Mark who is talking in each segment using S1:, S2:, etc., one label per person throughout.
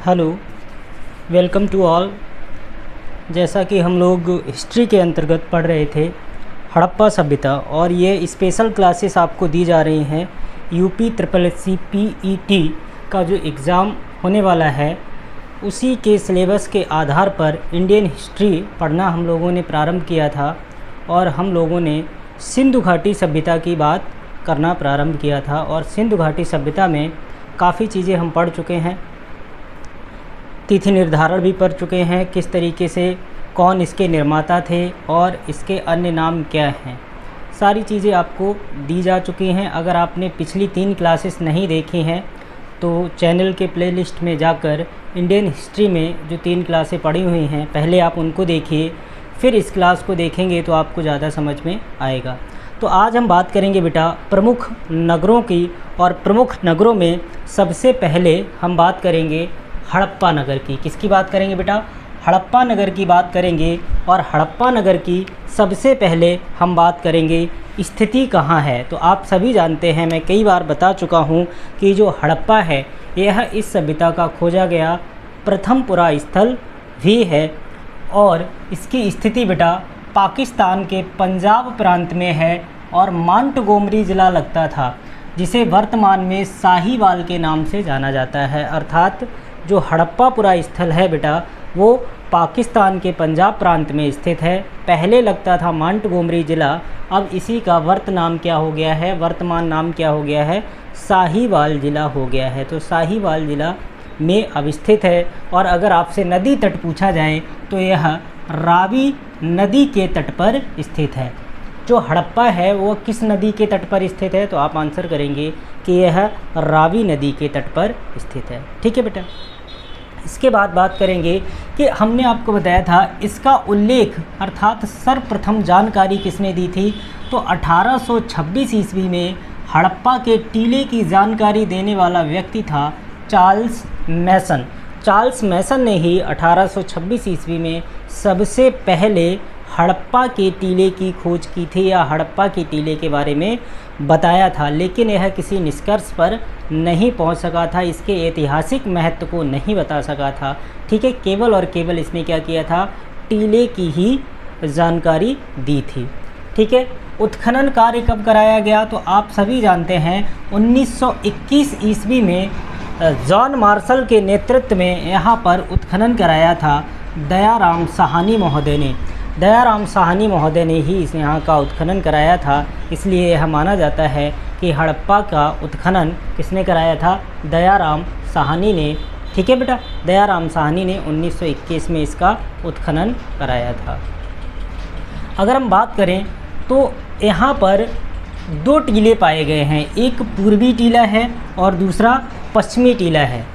S1: Hello, welcome to all. जैसा कि हम लोग हिस्ट्री के अंतर्गत पढ़ रहे थे हड़प्पा सभ्यता, और ये स्पेशल क्लासेस आपको दी जा रही हैं यूपी SSC PET का जो एग्ज़ाम होने वाला है उसी के सिलेबस के आधार पर इंडियन हिस्ट्री पढ़ना हम लोगों ने प्रारंभ किया था। और हम लोगों ने सिंधु घाटी सभ्यता की बात करना प्रारंभ किया था, और सिंधु घाटी सभ्यता में काफ़ी चीज़ें हम पढ़ चुके हैं। तिथि निर्धारण भी पढ़ चुके हैं, किस तरीके से कौन इसके निर्माता थे और इसके अन्य नाम क्या हैं, सारी चीज़ें आपको दी जा चुकी हैं। अगर आपने पिछली 3 क्लासेस नहीं देखी हैं तो चैनल के प्लेलिस्ट में जाकर इंडियन हिस्ट्री में जो 3 क्लासें पढ़ी हुई हैं पहले आप उनको देखिए, फिर इस क्लास को देखेंगे तो आपको ज़्यादा समझ में आएगा। तो आज हम बात करेंगे बेटा प्रमुख नगरों की, और प्रमुख नगरों में सबसे पहले हम बात करेंगे हड़प्पा नगर की। किसकी बात करेंगे बेटा? हड़प्पा नगर की बात करेंगे। और हड़प्पा नगर की सबसे पहले हम बात करेंगे स्थिति कहाँ है। तो आप सभी जानते हैं, मैं कई बार बता चुका हूँ कि जो हड़प्पा है यह इस सभ्यता का खोजा गया प्रथम पुरा स्थल भी है, और इसकी स्थिति बेटा पाकिस्तान के पंजाब प्रांत में है और मोंटगोमरी ज़िला लगता था, जिसे वर्तमान में साहिवाल के नाम से जाना जाता है। अर्थात जो हड़प्पा पुरा स्थल है बेटा वो पाकिस्तान के पंजाब प्रांत में स्थित है। पहले लगता था मोंटगोमरी ज़िला, अब इसी का वर्तमान नाम क्या हो गया है? साहिवाल ज़िला हो गया है। तो साहिवाल ज़िला में अब स्थित है। और अगर आपसे नदी तट पूछा जाए तो यह रावी नदी के तट पर स्थित है। जो हड़प्पा है वो किस नदी के तट पर स्थित है? तो आप आंसर करेंगे कि यह रावी नदी के तट पर स्थित है। ठीक है बेटा। इसके बाद बात करेंगे कि हमने आपको बताया था इसका उल्लेख अर्थात सर्वप्रथम जानकारी किसने दी थी? तो 1826 ईस्वी में हड़प्पा के टीले की जानकारी देने वाला व्यक्ति था चार्ल्स मैसन। चार्ल्स मैसन ने ही 1826 ईस्वी में सबसे पहले हड़प्पा के टीले की खोज की थी, या हड़प्पा के टीले के बारे में बताया था, लेकिन यह किसी निष्कर्ष पर नहीं पहुंच सका था, इसके ऐतिहासिक महत्व को नहीं बता सका था। ठीक है, केवल और केवल इसने क्या किया था? टीले की ही जानकारी दी थी। ठीक है, उत्खनन कार्य कब कराया गया? तो आप सभी जानते हैं 1921 ईस्वी में जॉन मार्शल के नेतृत्व में यहाँ पर उत्खनन कराया था दयाराम साहनी महोदय ने। दयाराम साहनी महोदय ने ही इस यहाँ का उत्खनन कराया था, इसलिए यह माना जाता है कि हड़प्पा का उत्खनन किसने कराया था? दयाराम साहनी ने। ठीक है बेटा, दयाराम साहनी ने 1921 में इसका उत्खनन कराया था। अगर हम बात करें तो यहाँ पर 2 टीले पाए गए हैं, एक पूर्वी टीला है और दूसरा पश्चिमी टीला है।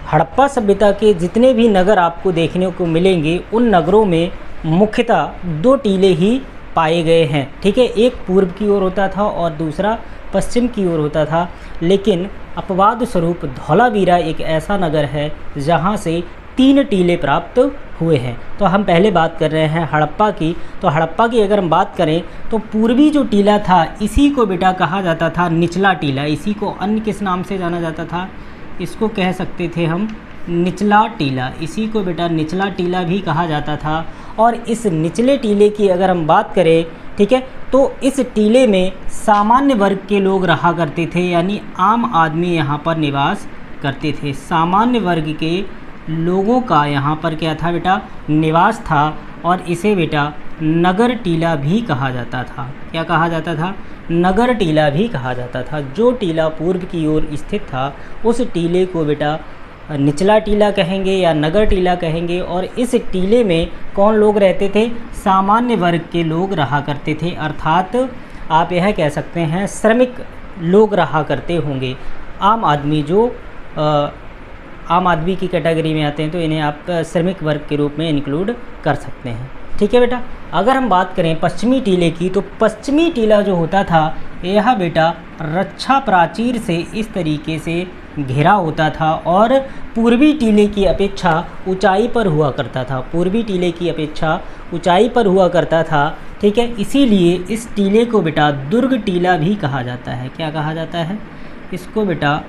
S1: हड़प्पा सभ्यता के जितने भी नगर आपको देखने को मिलेंगे उन नगरों में मुख्यतः 2 टीले ही पाए गए हैं। ठीक है, एक पूर्व की ओर होता था और दूसरा पश्चिम की ओर होता था, लेकिन अपवाद स्वरूप धौलावीरा एक ऐसा नगर है जहां से 3 टीले प्राप्त हुए हैं। तो हम पहले बात कर रहे हैं हड़प्पा की। तो हड़प्पा की अगर हम बात करें तो पूर्वी जो टीला था इसी को बेटा कहा जाता था निचला टीला। इसी को अन्य किस नाम से जाना जाता था? इसको कह सकते थे हम निचला टीला। इसी को बेटा निचला टीला भी कहा जाता था। और इस निचले टीले की अगर हम बात करें, ठीक है, तो इस टीले में सामान्य वर्ग के लोग रहा करते थे, यानी आम आदमी यहाँ पर निवास करते थे। सामान्य वर्ग के लोगों का यहाँ पर क्या था बेटा? निवास था। और इसे बेटा नगर टीला भी कहा जाता था। क्या कहा जाता था? नगर टीला भी कहा जाता था। जो टीला पूर्व की ओर स्थित था उस टीले को बेटा निचला टीला कहेंगे या नगर टीला कहेंगे। और इस टीले में कौन लोग रहते थे? सामान्य वर्ग के लोग रहा करते थे, अर्थात आप यह कह सकते हैं श्रमिक लोग रहा करते होंगे। आम आदमी जो आम आदमी की कैटेगरी में आते हैं तो इन्हें आप श्रमिक वर्ग के रूप में इंक्लूड कर सकते हैं। ठीक है बेटा। अगर हम बात करें पश्चिमी टीले की, तो पश्चिमी टीला जो होता था यह बेटा रक्षा प्राचीर से इस तरीके से घिरा होता था और पूर्वी टीले की अपेक्षा ऊंचाई पर हुआ करता था। पूर्वी टीले की अपेक्षा ऊंचाई पर हुआ करता था। ठीक है, इसीलिए इस टीले को बेटा दुर्ग टीला भी कहा जाता है। क्या कहा जाता है? इसको बेटा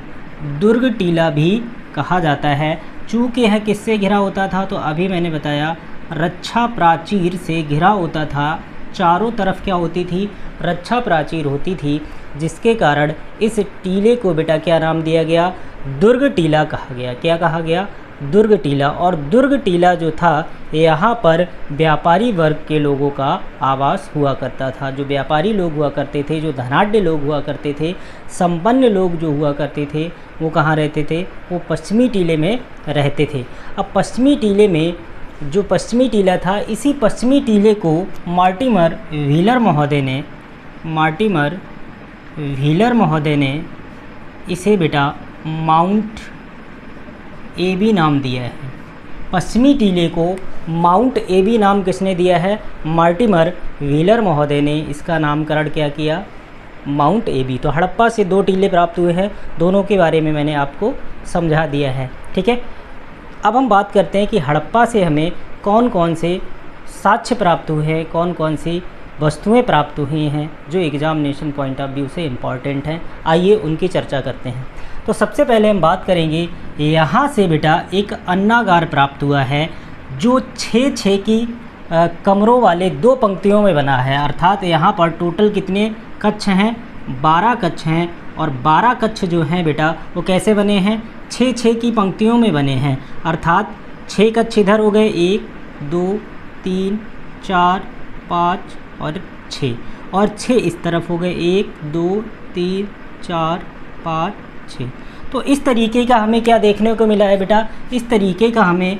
S1: दुर्ग टीला भी कहा जाता है। चूँकि यह किससे घिरा होता था, तो अभी मैंने बताया रक्षा प्राचीर से घिरा होता था। चारों तरफ क्या होती थी, रक्षा प्राचीर होती थी, जिसके कारण इस टीले को बेटा क्या नाम दिया गया, दुर्ग टीला कहा गया। क्या कहा गया, दुर्ग टीला। और दुर्ग टीला जो था, यहाँ पर व्यापारी वर्ग के लोगों का आवास हुआ करता था। जो व्यापारी लोग हुआ करते थे, जो धनाढ्य लोग हुआ करते थे, संपन्न लोग जो हुआ करते थे, वो कहाँ रहते थे, वो पश्चिमी टीले में रहते थे। अब पश्चिमी टीले में जो पश्चिमी टीला था, इसी पश्चिमी टीले को मार्टिमर व्हीलर महोदय ने इसे बेटा माउंट एबी नाम दिया है। पश्चिमी टीले को माउंट एबी नाम किसने दिया है, मार्टिमर व्हीलर महोदय ने इसका नामकरण क्या किया, माउंट एबी। तो हड़प्पा से 2 टीले प्राप्त हुए हैं, दोनों के बारे में मैंने आपको समझा दिया है। ठीक है, अब हम बात करते हैं कि हड़प्पा से हमें कौन कौन से साक्ष्य प्राप्त हुए हैं, कौन कौन सी वस्तुएं प्राप्त हुई हैं जो एग्जामिनेशन पॉइंट ऑफ व्यू से इम्पॉर्टेंट हैं। आइए उनकी चर्चा करते हैं। तो सबसे पहले हम बात करेंगे, यहाँ से बेटा एक अन्नागार प्राप्त हुआ है जो 6-6 की कमरों वाले 2 पंक्तियों में बना है। अर्थात यहाँ पर टोटल कितने कक्ष हैं, 12 कक्ष हैं। और 12 कक्ष जो हैं बेटा वो कैसे बने हैं, 6-6 की पंक्तियों में बने हैं। अर्थात 6 कक्ष इधर हो गए, 1 2 3 4 5 और 6, और 6 इस तरफ हो गए, 1 2 3 4 5 6। तो इस तरीके का हमें क्या देखने को मिला है बेटा, इस तरीके का हमें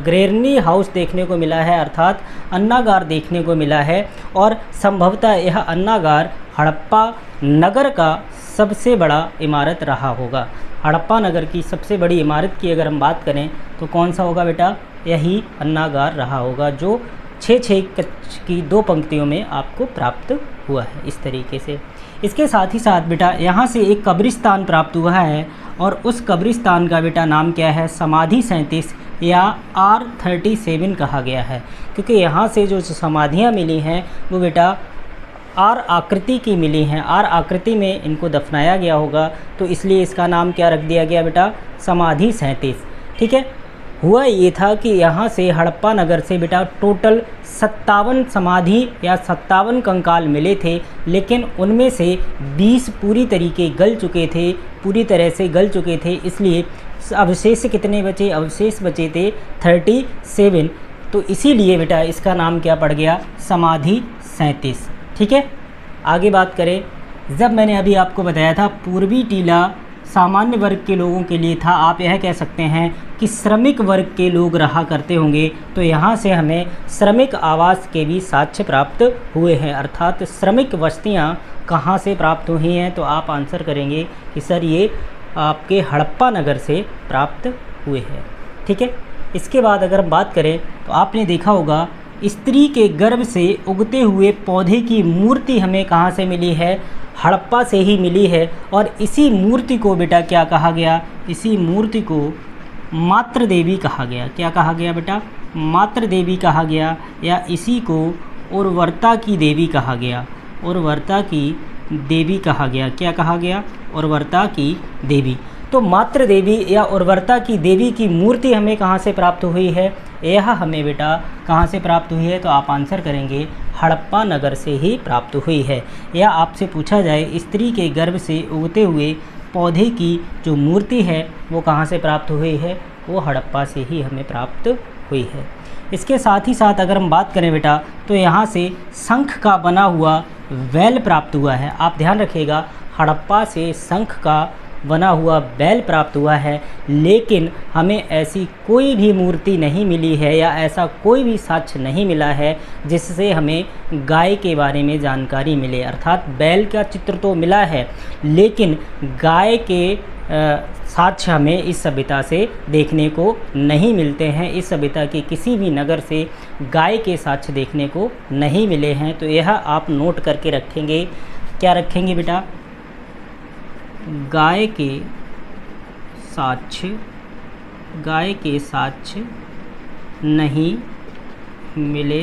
S1: ग्रेरनी हाउस देखने को मिला है, अर्थात अन्नागार देखने को मिला है। और संभवतः यह अन्नागार हड़प्पा नगर का सबसे बड़ा इमारत रहा होगा। हड़प्पा नगर की सबसे बड़ी इमारत की अगर हम बात करें तो कौन सा होगा बेटा, यही अन्नागार रहा होगा, जो 6-6 कक्ष की 2 पंक्तियों में आपको प्राप्त हुआ है इस तरीके से। इसके साथ ही साथ बेटा यहाँ से एक कब्रिस्तान प्राप्त हुआ है, और उस कब्रिस्तान का बेटा नाम क्या है, समाधि 37 या R37 कहा गया है। क्योंकि यहाँ से जो समाधियाँ मिली हैं वो बेटा आर आकृति की मिली हैं, आर आकृति में इनको दफनाया गया होगा, तो इसलिए इसका नाम क्या रख दिया गया बेटा, समाधि 37। ठीक है, हुआ ये था कि यहाँ से हड़प्पा नगर से बेटा टोटल 57 समाधि या 57 कंकाल मिले थे, लेकिन उनमें से 20 पूरी तरह से गल चुके थे। इसलिए अवशेष कितने बचे, अवशेष बचे थे 37। तो इसीलिए बेटा इसका नाम क्या पड़ गया, समाधि 37। ठीक है, आगे बात करें, जब मैंने अभी आपको बताया था पूर्वी टीला सामान्य वर्ग के लोगों के लिए था, आप यह कह सकते हैं कि श्रमिक वर्ग के लोग रहा करते होंगे, तो यहाँ से हमें श्रमिक आवास के भी साक्ष्य प्राप्त हुए हैं। अर्थात श्रमिक बस्तियाँ कहाँ से प्राप्त हुई हैं, तो आप आंसर करेंगे कि सर ये आपके हड़प्पा नगर से प्राप्त हुए हैं। ठीक है, इसके बाद अगर हम बात करें तो आपने देखा होगा स्त्री के गर्भ से उगते हुए पौधे की मूर्ति हमें कहाँ से मिली है, हड़प्पा से ही मिली है। और इसी मूर्ति को बेटा क्या कहा गया, इसी मूर्ति को मातृ देवी कहा गया। क्या कहा गया बेटा, मातृ देवी कहा गया, या इसी को उर्वरता की देवी कहा गया, उर्वरता की देवी कहा गया। क्या कहा गया, उर्वरता की देवी। तो मातृ देवी या उर्वरता की देवी की मूर्ति हमें कहाँ से प्राप्त हुई है, यह हमें बेटा कहाँ से प्राप्त हुई है, तो आप आंसर करेंगे हड़प्पा नगर से ही प्राप्त हुई है। या आपसे पूछा जाए स्त्री के गर्भ से उगते हुए पौधे की जो मूर्ति है वो कहाँ से प्राप्त हुई है, वो हड़प्पा से ही हमें प्राप्त हुई है। इसके साथ ही साथ अगर हम बात करें बेटा तो यहाँ से शंख का बना हुआ बैल प्राप्त हुआ है। आप ध्यान रखिएगा, हड़प्पा से शंख का बना हुआ बैल प्राप्त हुआ है, लेकिन हमें ऐसी कोई भी मूर्ति नहीं मिली है या ऐसा कोई भी साक्ष्य नहीं मिला है जिससे हमें गाय के बारे में जानकारी मिले। अर्थात बैल का चित्र तो मिला है, लेकिन गाय के साक्ष्य हमें इस सभ्यता से देखने को नहीं मिलते हैं। इस सभ्यता के किसी भी नगर से गाय के साक्ष्य देखने को नहीं मिले हैं। तो यह आप नोट करके रखेंगे। क्या रखेंगे बेटा, गाय के साक्ष्य नहीं मिले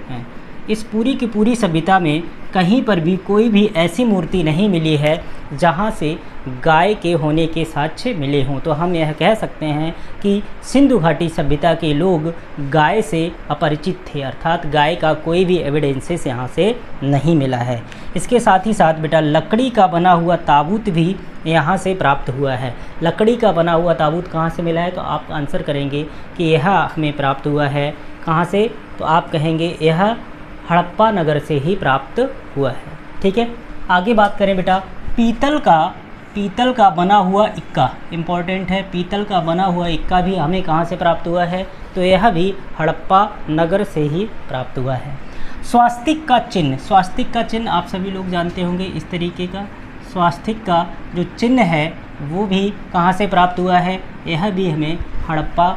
S1: हैं। इस पूरी की पूरी सभ्यता में कहीं पर भी कोई भी ऐसी मूर्ति नहीं मिली है जहाँ से गाय के होने के साक्ष्य मिले हों। तो हम यह कह सकते हैं कि सिंधु घाटी सभ्यता के लोग गाय से अपरिचित थे, अर्थात गाय का कोई भी एविडेंसेस यहाँ से नहीं मिला है। इसके साथ ही साथ बेटा लकड़ी का बना हुआ ताबूत भी यहाँ से प्राप्त हुआ है। लकड़ी का बना हुआ ताबूत कहाँ से मिला है, तो आप आंसर करेंगे कि यह हमें प्राप्त हुआ है कहाँ से, तो आप कहेंगे यह हड़प्पा नगर से ही प्राप्त हुआ है। ठीक है, आगे बात करें बेटा पीतल का बना हुआ इक्का, इम्पॉर्टेंट है। पीतल का बना हुआ इक्का भी हमें कहाँ से प्राप्त हुआ है, तो यह भी हड़प्पा नगर से ही प्राप्त हुआ है। स्वास्तिक का चिन्ह आप सभी लोग जानते होंगे, इस तरीके का स्वास्तिक का जो चिन्ह है वो भी कहाँ से प्राप्त हुआ है, यह भी हमें हड़प्पा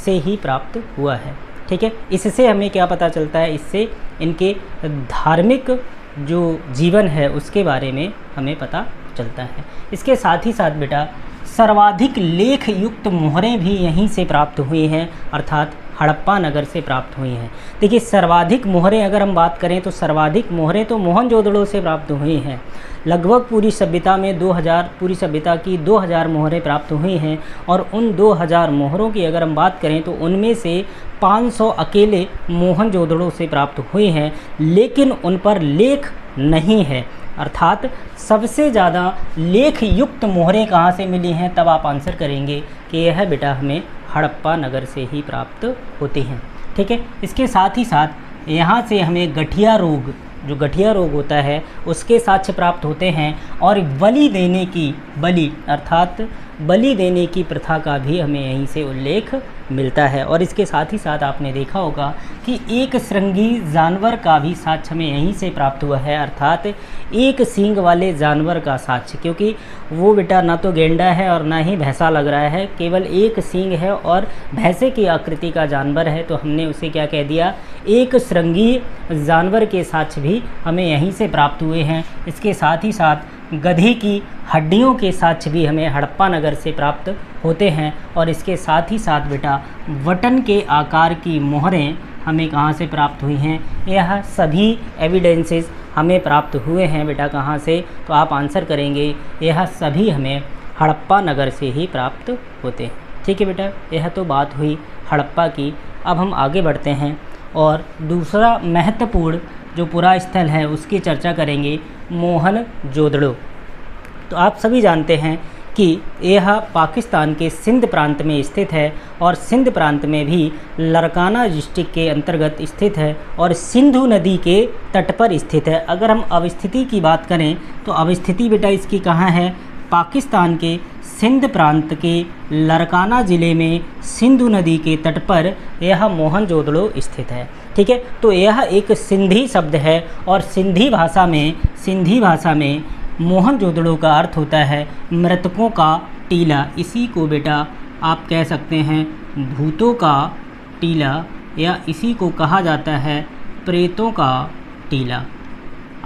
S1: से ही प्राप्त हुआ है। ठीक है, इससे हमें क्या पता चलता है, इससे इनके धार्मिक जो जीवन है उसके बारे में हमें पता चलता है। इसके साथ ही साथ बेटा सर्वाधिक लेख युक्त मोहरें भी यहीं से प्राप्त हुई हैं, अर्थात हड़प्पा नगर से प्राप्त हुई हैं। देखिए सर्वाधिक मोहरें अगर हम बात करें तो सर्वाधिक मोहरें तो मोहनजोदड़ो से प्राप्त हुई हैं। लगभग पूरी सभ्यता में 2000 मोहरें प्राप्त हुई हैं, और उन 2000 मोहरों की अगर हम बात करें तो उनमें से 500 अकेले मोहनजोदड़ो से प्राप्त हुई हैं, लेकिन उन पर लेख नहीं है। अर्थात सबसे ज़्यादा लेख युक्त मोहरें कहाँ से मिली हैं, तब आप आंसर करेंगे कि यह बेटा हमें हड़प्पा नगर से ही प्राप्त होती हैं। ठीक है, इसके साथ ही साथ यहाँ से हमें गठिया रोग, जो गठिया रोग होता है उसके साक्ष्य प्राप्त होते हैं, और अर्थात बलि देने की प्रथा का भी हमें यहीं से उल्लेख मिलता है। और इसके साथ ही साथ आपने देखा होगा कि एक श्रृंगी जानवर का भी साक्ष्य हमें यहीं से प्राप्त हुआ है, अर्थात एक सींग वाले जानवर का साक्ष्य, क्योंकि वो बेटा ना तो गेंडा है और ना ही भैंसा लग रहा है, केवल एक सींग है और भैंसे की आकृति का जानवर है, तो हमने उसे क्या कह दिया, एक श्रृंगी जानवर के साक्ष्य भी हमें यहीं से प्राप्त हुए हैं। इसके साथ ही साथ गधे की हड्डियों के साक्ष्य भी हमें हड़प्पा नगर से प्राप्त होते हैं। और इसके साथ ही साथ बेटा बटन के आकार की मोहरें हमें कहाँ से प्राप्त हुई हैं, यह सभी एविडेंसेस हमें प्राप्त हुए हैं बेटा कहाँ से, तो आप आंसर करेंगे यह सभी हमें हड़प्पा नगर से ही प्राप्त होते हैं। ठीक है बेटा, यह तो बात हुई हड़प्पा की। अब हम आगे बढ़ते हैं और दूसरा महत्वपूर्ण जो पुरा स्थल है उसकी चर्चा करेंगे, मोहनजोदड़ो। तो आप सभी जानते हैं कि यह पाकिस्तान के सिंध प्रांत में स्थित है, और सिंध प्रांत में भी लरकाना डिस्ट्रिक्ट के अंतर्गत स्थित है, और सिंधु नदी के तट पर स्थित है। अगर हम अवस्थिति की बात करें तो अवस्थिति बेटा इसकी कहाँ है, पाकिस्तान के सिंध प्रांत के लरकाना ज़िले में सिंधु नदी के तट पर यह मोहनजोदड़ो स्थित है। ठीक है, तो यह एक सिंधी शब्द है, और सिंधी भाषा में मोहनजोदड़ो का अर्थ होता है मृतकों का टीला। इसी को बेटा आप कह सकते हैं भूतों का टीला, या इसी को कहा जाता है प्रेतों का टीला।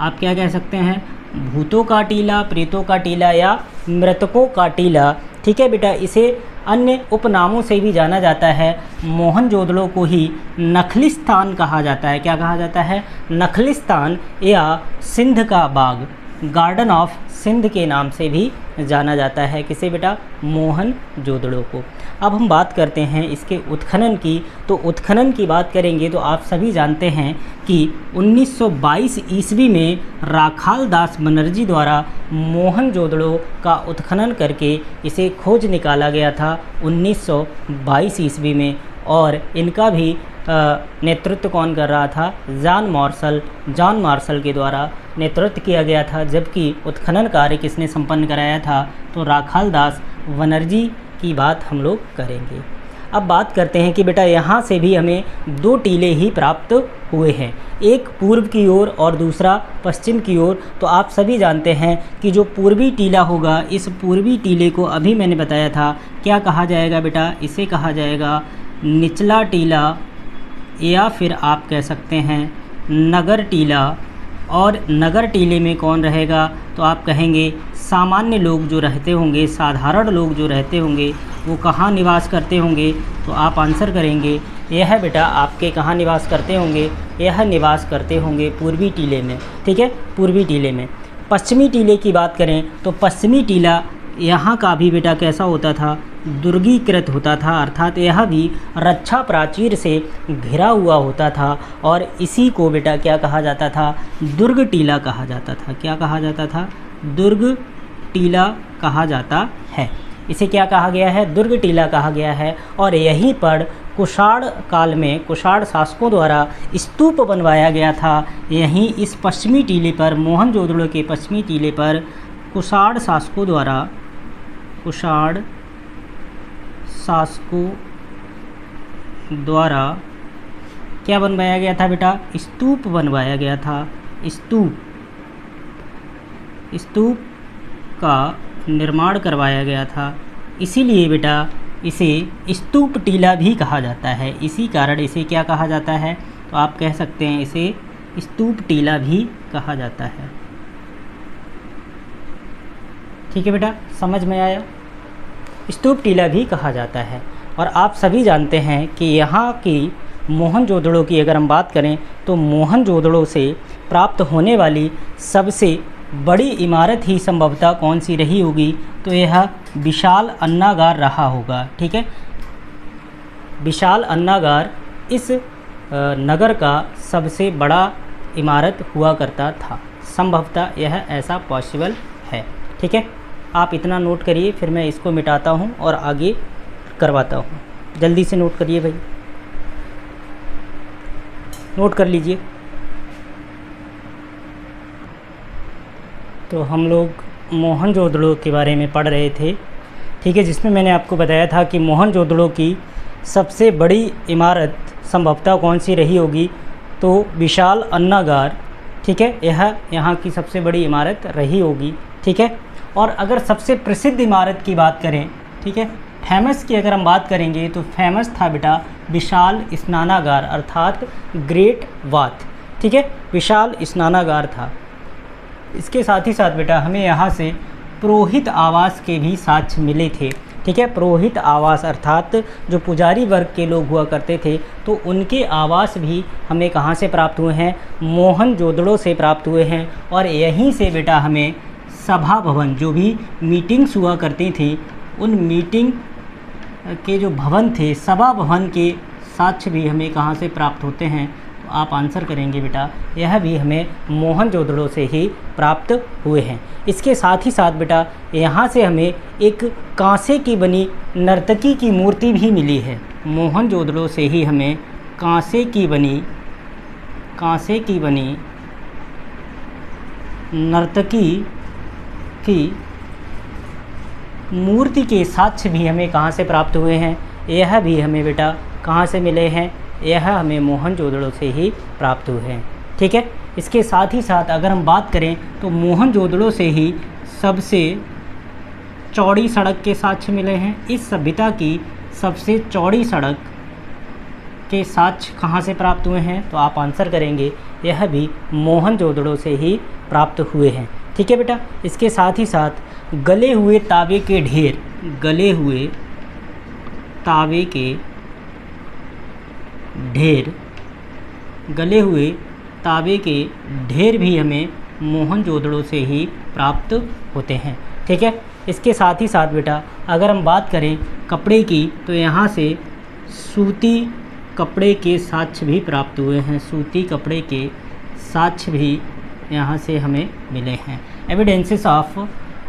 S1: आप क्या कह सकते हैं, भूतों का टीला, प्रेतों का टीला या मृतकों का टीला। ठीक है बेटा, इसे अन्य उपनामों से भी जाना जाता है। मोहनजोदड़ो को ही नखलिस्तान कहा जाता है। क्या कहा जाता है, नखलिस्तान, या सिंध का बाग, गार्डन ऑफ सिंध के नाम से भी जाना जाता है। किसे बेटा, मोहनजोदड़ो को। अब हम बात करते हैं इसके उत्खनन की। तो उत्खनन की बात करेंगे तो आप सभी जानते हैं कि 1922 ईस्वी में राखाल दास बनर्जी द्वारा मोहनजोदड़ो का उत्खनन करके इसे खोज निकाला गया था 1922 ईस्वी में, और इनका भी नेतृत्व कौन कर रहा था, जॉन मार्शल के द्वारा नेतृत्व किया गया था। जबकि उत्खनन कार्य किसने संपन्न कराया था, तो राखाल दास बनर्जी की बात हम लोग करेंगे। अब बात करते हैं कि बेटा यहाँ से भी हमें 2 टीले ही प्राप्त हुए हैं, एक पूर्व की ओर और दूसरा पश्चिम की ओर। तो आप सभी जानते हैं कि जो पूर्वी टीला होगा, इस पूर्वी टीले को अभी मैंने बताया था क्या कहा जाएगा बेटा, इसे कहा जाएगा निचला टीला, या फिर आप कह सकते हैं नगर टीला। और नगर टीले में कौन रहेगा, तो आप कहेंगे सामान्य लोग जो रहते होंगे, साधारण लोग जो रहते होंगे, वो कहाँ निवास करते होंगे? तो आप आंसर करेंगे, यह बेटा आपके कहाँ निवास करते होंगे? यह निवास करते होंगे पूर्वी टीले में। ठीक है, पूर्वी टीले में। पश्चिमी टीले की बात करें तो पश्चिमी टीला यहाँ का भी बेटा कैसा होता था? दुर्गीकृत होता था, अर्थात यह भी रक्षा प्राचीर से घिरा हुआ होता था और इसी को बेटा क्या कहा जाता था? दुर्ग टीला कहा जाता था। क्या कहा जाता था? दुर्ग टीला कहा जाता है। इसे क्या कहा गया है? दुर्ग टीला कहा गया है। और यहीं पर कुषाण काल में कुषाण शासकों द्वारा स्तूप बनवाया गया था। यहीं इस पश्चिमी टीले पर, मोहनजोदड़ो के पश्चिमी टीले पर कुषाण शासकों द्वारा क्या बनवाया गया था बेटा? स्तूप बनवाया गया था। स्तूप का निर्माण करवाया गया था। इसीलिए बेटा इसे स्तूप टीला भी कहा जाता है। इसी कारण इसे क्या कहा जाता है? तो आप कह सकते हैं इसे स्तूप टीला भी कहा जाता है। ठीक है बेटा, समझ में आया? स्तूप टीला भी कहा जाता है। और आप सभी जानते हैं कि यहाँ की मोहनजोदड़ो की अगर हम बात करें तो मोहनजोदड़ो से प्राप्त होने वाली सबसे बड़ी इमारत ही संभवतः कौन सी रही होगी? तो यह विशाल अन्नागार रहा होगा। ठीक है, विशाल अन्नागार इस नगर का सबसे बड़ा इमारत हुआ करता था। संभवतः यह ऐसा पॉसिबल है। ठीक है, आप इतना नोट करिए, फिर मैं इसको मिटाता हूँ और आगे करवाता हूँ। जल्दी से नोट करिए भाई, नोट कर लीजिए। तो हम लोग मोहनजोदड़ो के बारे में पढ़ रहे थे। ठीक है, जिसमें मैंने आपको बताया था कि मोहनजोदड़ो की सबसे बड़ी इमारत संभवतः कौन सी रही होगी? तो विशाल अन्नागार। ठीक है, यह यहाँ की सबसे बड़ी इमारत रही होगी। ठीक है, और अगर सबसे प्रसिद्ध इमारत की बात करें, ठीक है, फेमस की अगर हम बात करेंगे तो फेमस था बेटा विशाल स्नानागार, अर्थात ग्रेट बाथ। ठीक है, विशाल स्नानागार था। इसके साथ ही साथ बेटा हमें यहाँ से पुरोहित आवास के भी साक्ष्य मिले थे। ठीक है, पुरोहित आवास अर्थात जो पुजारी वर्ग के लोग हुआ करते थे, तो उनके आवास भी हमें कहाँ से प्राप्त हुए हैं? मोहनजोदड़ो से प्राप्त हुए हैं। और यहीं से बेटा हमें सभा भवन, जो भी मीटिंग्स हुआ करती थी, उन मीटिंग के जो भवन थे, सभा भवन के साक्ष्य भी हमें कहाँ से प्राप्त होते हैं? तो आप आंसर करेंगे बेटा, यह भी हमें मोहनजोदड़ो से ही प्राप्त हुए हैं। इसके साथ ही साथ बेटा यहाँ से हमें एक कांसे की बनी नर्तकी की मूर्ति भी मिली है। मोहनजोदड़ो से ही हमें कांसे की बनी नर्तकी की मूर्ति के साक्ष्य भी हमें कहाँ से प्राप्त हुए हैं? यह भी हमें बेटा कहाँ से मिले हैं? यह हमें मोहनजोदड़ो से ही प्राप्त हुए हैं। ठीक है, इसके साथ ही साथ अगर हम बात करें तो मोहनजोदड़ो से ही सबसे चौड़ी सड़क के साक्ष्य मिले हैं। इस सभ्यता की सबसे चौड़ी सड़क के साक्ष्य कहाँ से प्राप्त हुए हैं? तो आप आंसर करेंगे, यह भी मोहनजोदड़ो से ही प्राप्त हुए हैं। ठीक है बेटा, इसके साथ ही साथ गले हुए तांबे के ढेर, गले हुए तांबे के ढेर भी हमें मोहनजोदड़ो से ही प्राप्त होते हैं। ठीक है, इसके साथ ही साथ बेटा अगर हम बात करें कपड़े की, तो यहाँ से सूती कपड़े के साक्ष्य भी प्राप्त हुए हैं। सूती कपड़े के साक्ष्य भी यहाँ से हमें मिले हैं। एविडेंसेस ऑफ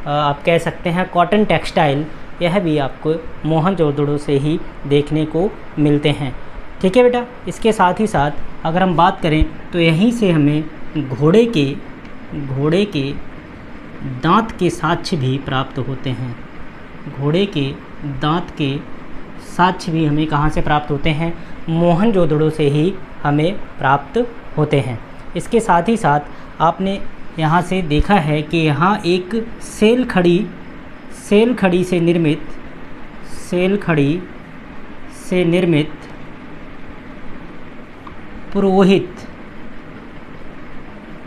S1: आप कह सकते हैं कॉटन टेक्सटाइल, यह भी आपको मोहनजोदड़ो से ही देखने को मिलते हैं। ठीक है बेटा, इसके साथ ही साथ अगर हम बात करें तो यहीं से हमें घोड़े के दांत के साक्ष्य भी प्राप्त होते हैं। घोड़े के दांत के साक्ष्य भी हमें कहाँ से प्राप्त होते हैं? मोहनजोदड़ो से ही हमें प्राप्त होते हैं। इसके साथ ही साथ आपने यहाँ से देखा है कि यहाँ एक सेल खड़ी से निर्मित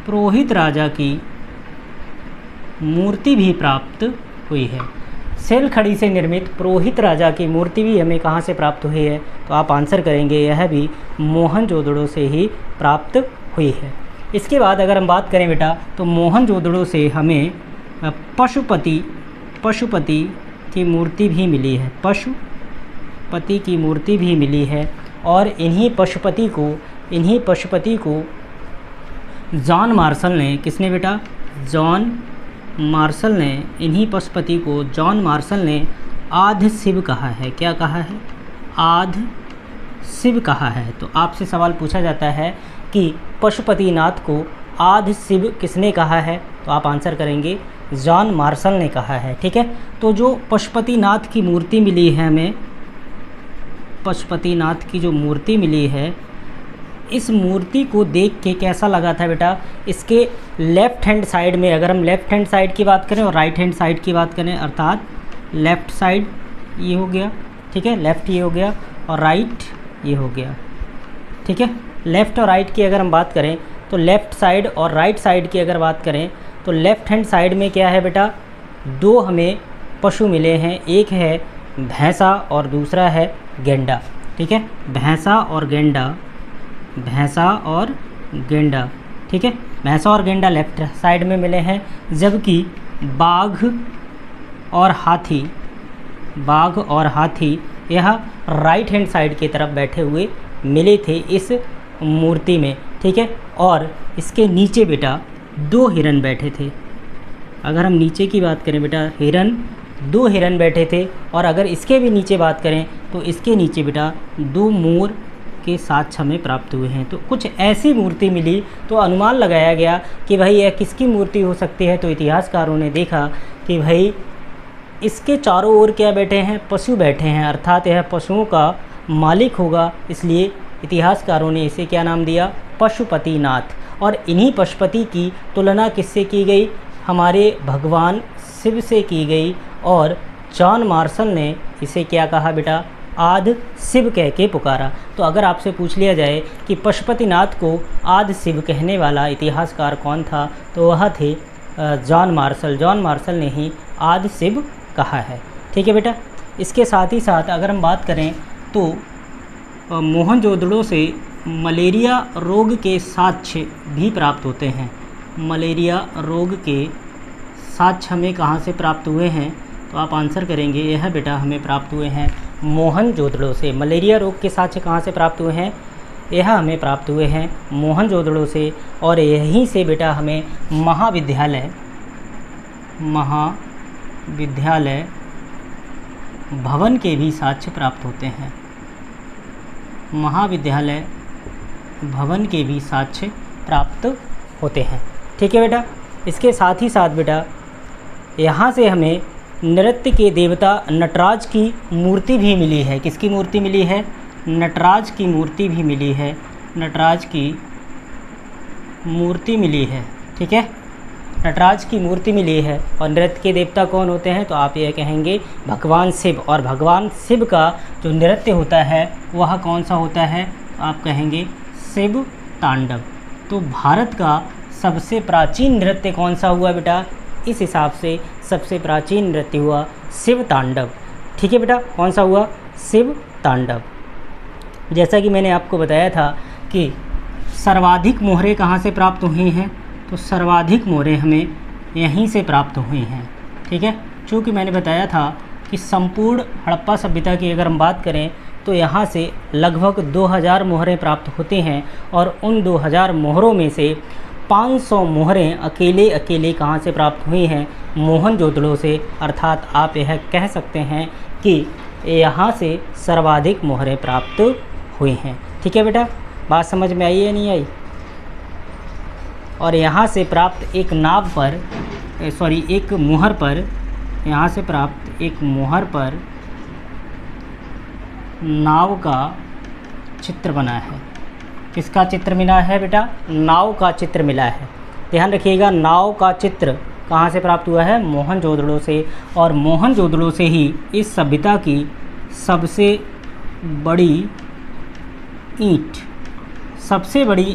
S1: पुरोहित राजा की मूर्ति भी प्राप्त हुई है। सेल खड़ी से निर्मित पुरोहित राजा की मूर्ति भी हमें कहाँ से प्राप्त हुई है? तो आप आंसर करेंगे यह भी मोहनजोदड़ो से ही प्राप्त हुई है। इसके बाद अगर हम बात करें बेटा, तो मोहनजोदड़ो से हमें पशुपति की मूर्ति भी मिली है। पशुपति की मूर्ति भी मिली है और इन्हीं पशुपति को जॉन मार्शल ने, किसने बेटा? जॉन मार्शल ने, इन्हीं पशुपति को जॉन मार्शल ने आधि शिव कहा है। क्या कहा है? आधि शिव कहा है। तो आपसे सवाल पूछा जाता है कि पशुपतिनाथ को आधि शिव किसने कहा है? तो आप आंसर करेंगे जॉन मार्शल ने कहा है। ठीक है, तो जो पशुपतिनाथ की मूर्ति मिली है हमें, पशुपतिनाथ की जो मूर्ति मिली है, इस मूर्ति को देख के कैसा लगा था बेटा? इसके लेफ़्ट हैंड साइड में, अगर हम लेफ़्ट हैंड साइड की बात करें और राइट हैंड साइड की बात करें, अर्थात लेफ़्ट साइड ये हो गया, ठीक है, लेफ़्ट ये हो गया और राइट ये हो गया, ठीक है। लेफ़्ट और राइट की अगर हम बात करें तो लेफ़्ट साइड और राइट साइड की अगर बात करें तो लेफ़्ट हैंड साइड में क्या है बेटा? दो हमें पशु मिले हैं, एक है भैंसा और दूसरा है गेंडा। ठीक है, भैंसा और गेंडा, ठीक है, भैंसा और गेंडा लेफ़्ट साइड में मिले हैं, जबकि बाघ और हाथी यह राइट हैंड साइड की तरफ बैठे हुए मिले थे इस मूर्ति में। ठीक है, और इसके नीचे बेटा दो हिरन बैठे थे। अगर हम नीचे की बात करें बेटा, दो हिरन बैठे थे, और अगर इसके भी नीचे बात करें तो इसके नीचे बेटा दो मोर के साक्ष्य हमें प्राप्त हुए हैं। तो कुछ ऐसी मूर्ति मिली तो अनुमान लगाया गया कि भाई यह किसकी मूर्ति हो सकती है। तो इतिहासकारों ने देखा कि भाई इसके चारों ओर क्या बैठे हैं? पशु बैठे हैं, अर्थात यह पशुओं का मालिक होगा, इसलिए इतिहासकारों ने इसे क्या नाम दिया? पशुपतिनाथ। और इन्हीं पशुपति की तुलना किससे की गई? हमारे भगवान शिव से की गई, और जॉन मार्शल ने इसे क्या कहा बेटा? आधि शिव कह के पुकारा। तो अगर आपसे पूछ लिया जाए कि पशुपतिनाथ को आधि शिव कहने वाला इतिहासकार कौन था, तो वह थे जॉन मार्शल ने ही आधि शिव कहा है। ठीक है बेटा, इसके साथ ही साथ अगर हम बात करें तो मोहनजोदड़ो से मलेरिया रोग के साक्ष्य भी प्राप्त होते हैं। मलेरिया रोग के साक्ष्य हमें कहाँ से प्राप्त हुए हैं? तो आप आंसर करेंगे यह बेटा हमें प्राप्त हुए हैं मोहनजोदड़ो से। मलेरिया रोग के साक्ष्य कहाँ से प्राप्त हुए हैं? यह हमें प्राप्त हुए हैं मोहनजोदड़ो से, और यहीं से बेटा हमें महाविद्यालय भवन के भी साक्ष्य प्राप्त होते हैं। महाविद्यालय भवन के भी साक्ष्य प्राप्त होते हैं। ठीक है बेटा, इसके साथ ही साथ बेटा यहाँ से हमें नृत्य के देवता नटराज की मूर्ति भी मिली है। किसकी मूर्ति मिली है? नटराज की मूर्ति भी मिली है। नटराज की मूर्ति मिली है। ठीक है, नटराज की मूर्ति मिली है। और नृत्य के देवता कौन होते हैं? तो आप ये कहेंगे भगवान शिव। और भगवान शिव का जो नृत्य होता है वह कौन सा होता है? तो आप कहेंगे शिव तांडव। तो भारत का सबसे प्राचीन नृत्य कौन सा हुआ बेटा? इस हिसाब से सबसे प्राचीन नृत्य हुआ शिव तांडव। ठीक है बेटा, कौन सा हुआ? शिव तांडव। जैसा कि मैंने आपको बताया था कि सर्वाधिक मोहरें कहाँ से प्राप्त हुई हैं, तो सर्वाधिक मोहरें हमें यहीं से प्राप्त हुई हैं। ठीक है, चूँकि मैंने बताया था कि संपूर्ण हड़प्पा सभ्यता की अगर हम बात करें तो यहाँ से लगभग 2000 मोहरें प्राप्त होती हैं, और उन 2000 मोहरों में से 500 मोहरें अकेले अकेले कहाँ से प्राप्त हुई हैं? मोहनजोदड़ो से। अर्थात आप यह कह सकते हैं कि यहाँ से सर्वाधिक मोहरें प्राप्त हुई हैं। ठीक है बेटा, बात समझ में आई या नहीं आई? और यहाँ से प्राप्त एक एक मोहर पर, यहाँ से प्राप्त एक मोहर पर नाव का चित्र बना है। किसका चित्र मिला है बेटा? नाव का चित्र मिला है। ध्यान रखिएगा, नाव का चित्र कहाँ से प्राप्त हुआ है? मोहनजोदड़ो से। और मोहनजोदड़ो से ही इस सभ्यता की सबसे बड़ी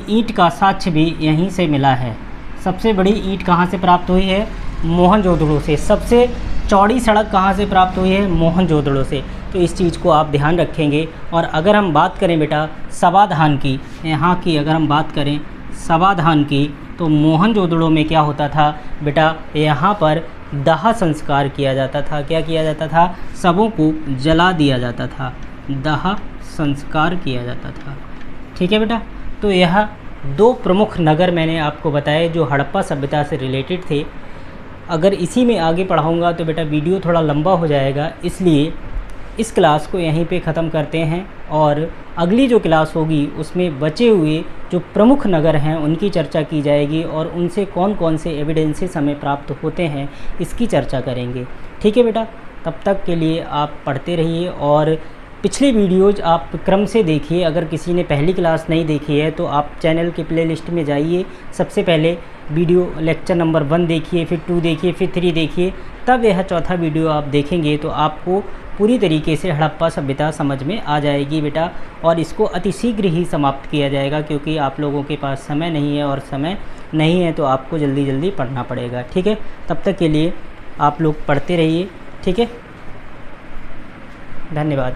S1: ईंट का साक्ष्य भी यहीं से मिला है। सबसे बड़ी ईंट कहाँ से प्राप्त हुई है? मोहनजोदड़ो से। सबसे चौड़ी सड़क कहाँ से प्राप्त हुई है? मोहनजोदड़ो से। तो इस चीज़ को आप ध्यान रखेंगे। और अगर हम बात करें बेटा सवाधान की, यहाँ की अगर हम बात करें सवाधान की, तो मोहनजोदड़ो में क्या होता था बेटा? यहाँ पर दाह संस्कार किया जाता था। क्या किया जाता था? शवों को जला दिया जाता था, दाह संस्कार किया जाता था। ठीक है बेटा। तो यह दो प्रमुख नगर मैंने आपको बताए जो हड़प्पा सभ्यता से रिलेटेड थे। अगर इसी में आगे पढ़ाऊँगा तो बेटा वीडियो थोड़ा लंबा हो जाएगा, इसलिए इस क्लास को यहीं पे ख़त्म करते हैं। और अगली जो क्लास होगी उसमें बचे हुए जो प्रमुख नगर हैं उनकी चर्चा की जाएगी और उनसे कौन कौन से एविडेंसेस हमें प्राप्त होते हैं इसकी चर्चा करेंगे। ठीक है बेटा। तब तक के लिए आप पढ़ते रहिए और पिछले वीडियोज़ आप क्रम से देखिए। अगर किसी ने पहली क्लास नहीं देखी है तो आप चैनल के प्लेलिस्ट में जाइए, सबसे पहले वीडियो लेक्चर नंबर 1 देखिए, फिर 2 देखिए, फिर 3 देखिए, तब यह चौथा वीडियो आप देखेंगे तो आपको पूरी तरीके से हड़प्पा सभ्यता समझ में आ जाएगी बेटा। और इसको अतिशीघ्र ही समाप्त किया जाएगा क्योंकि आप लोगों के पास समय नहीं है, और समय नहीं है तो आपको जल्दी जल्दी पढ़ना पड़ेगा। ठीक है। तब तक के लिए आप लोग पढ़ते रहिए। ठीक है। धन्यवाद।